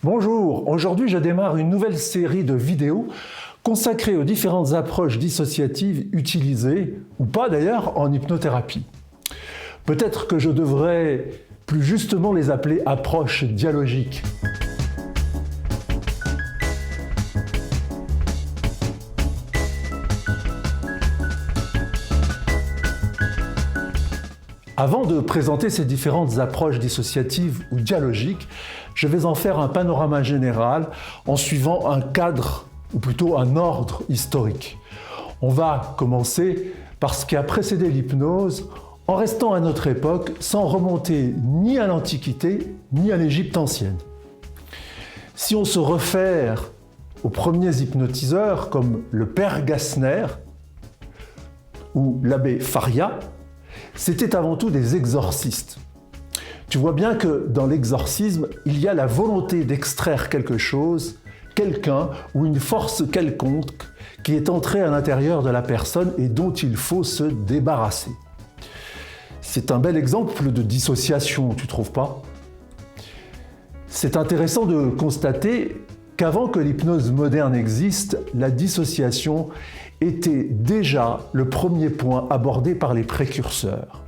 Bonjour, aujourd'hui je démarre une nouvelle série de vidéos consacrées aux différentes approches dissociatives utilisées, ou pas d'ailleurs, en hypnothérapie. Peut-être que je devrais plus justement les appeler approches dialogiques. Avant de présenter ces différentes approches dissociatives ou dialogiques, je vais en faire un panorama général en suivant un cadre, ou plutôt un ordre historique. On va commencer par ce qui a précédé l'hypnose, en restant à notre époque sans remonter ni à l'Antiquité ni à l'Égypte ancienne. Si on se réfère aux premiers hypnotiseurs comme le père Gassner ou l'abbé Faria, c'était avant tout des exorcistes. Tu vois bien que dans l'exorcisme, il y a la volonté d'extraire quelque chose, quelqu'un ou une force quelconque qui est entrée à l'intérieur de la personne et dont il faut se débarrasser. C'est un bel exemple de dissociation, tu trouves pas? C'est intéressant de constater qu'avant que l'hypnose moderne existe, la dissociation était déjà le premier point abordé par les précurseurs.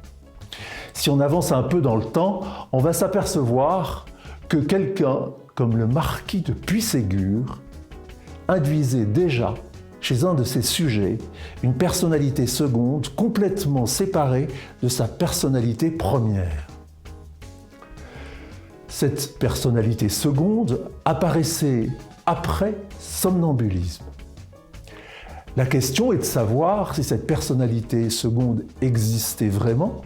Si on avance un peu dans le temps, on va s'apercevoir que quelqu'un comme le marquis de Puységur induisait déjà chez un de ses sujets une personnalité seconde complètement séparée de sa personnalité première. Cette personnalité seconde apparaissait après somnambulisme. La question est de savoir si cette personnalité seconde existait vraiment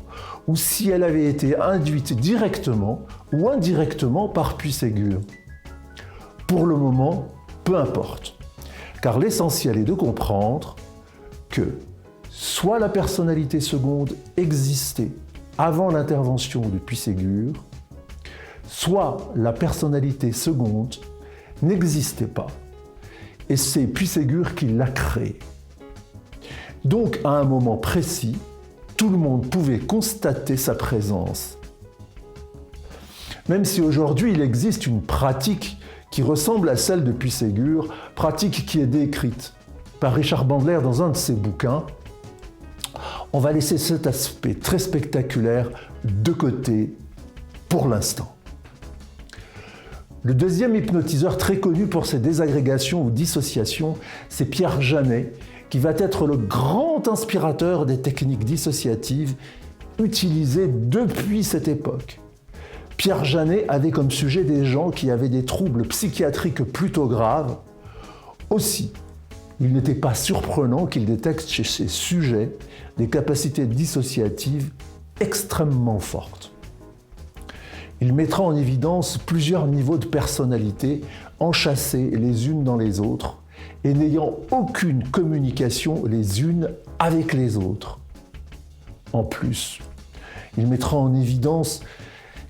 ou si elle avait été induite directement ou indirectement par Puységur. Pour le moment, peu importe, car l'essentiel est de comprendre que soit la personnalité seconde existait avant l'intervention de Puységur, soit la personnalité seconde n'existait pas. Et c'est Puységur qui l'a créé. Donc, à un moment précis, tout le monde pouvait constater sa présence. Même si aujourd'hui il existe une pratique qui ressemble à celle de Puységur, pratique qui est décrite par Richard Bandler dans un de ses bouquins, on va laisser cet aspect très spectaculaire de côté pour l'instant. Le deuxième hypnotiseur très connu pour ses désagrégations ou dissociations, c'est Pierre Janet, qui va être le grand inspirateur des techniques dissociatives utilisées depuis cette époque. Pierre Janet avait comme sujet des gens qui avaient des troubles psychiatriques plutôt graves. Aussi, il n'était pas surprenant qu'il détecte chez ses sujets des capacités dissociatives extrêmement fortes. Il mettra en évidence plusieurs niveaux de personnalité enchâssés les unes dans les autres et n'ayant aucune communication les unes avec les autres. En plus, il mettra en évidence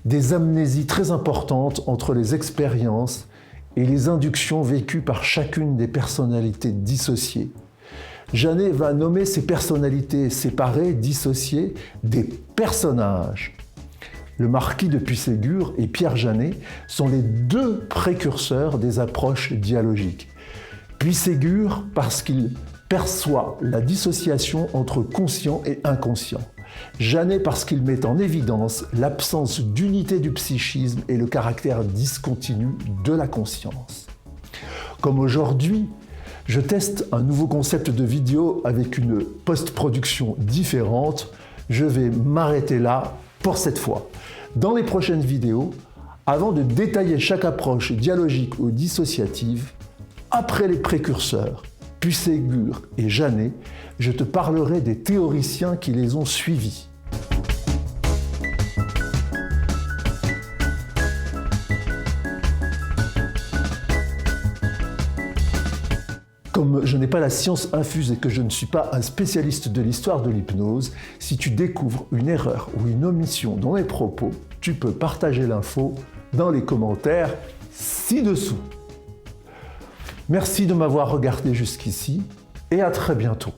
des amnésies très importantes entre les expériences et les inductions vécues par chacune des personnalités dissociées. Janet va nommer ces personnalités séparées, dissociées, des personnages. Le marquis de Puységur et Pierre Janet sont les deux précurseurs des approches dialogiques. Puységur parce qu'il perçoit la dissociation entre conscient et inconscient. Janet parce qu'il met en évidence l'absence d'unité du psychisme et le caractère discontinu de la conscience. Comme aujourd'hui, je teste un nouveau concept de vidéo avec une post-production différente, je vais m'arrêter là pour cette fois. Dans les prochaines vidéos, avant de détailler chaque approche dialogique ou dissociative, après les précurseurs, Puységur et Janet, je te parlerai des théoriciens qui les ont suivis. Comme je n'ai pas la science infuse et que je ne suis pas un spécialiste de l'histoire de l'hypnose, si tu découvres une erreur ou une omission dans mes propos, tu peux partager l'info dans les commentaires ci-dessous. Merci de m'avoir regardé jusqu'ici et à très bientôt.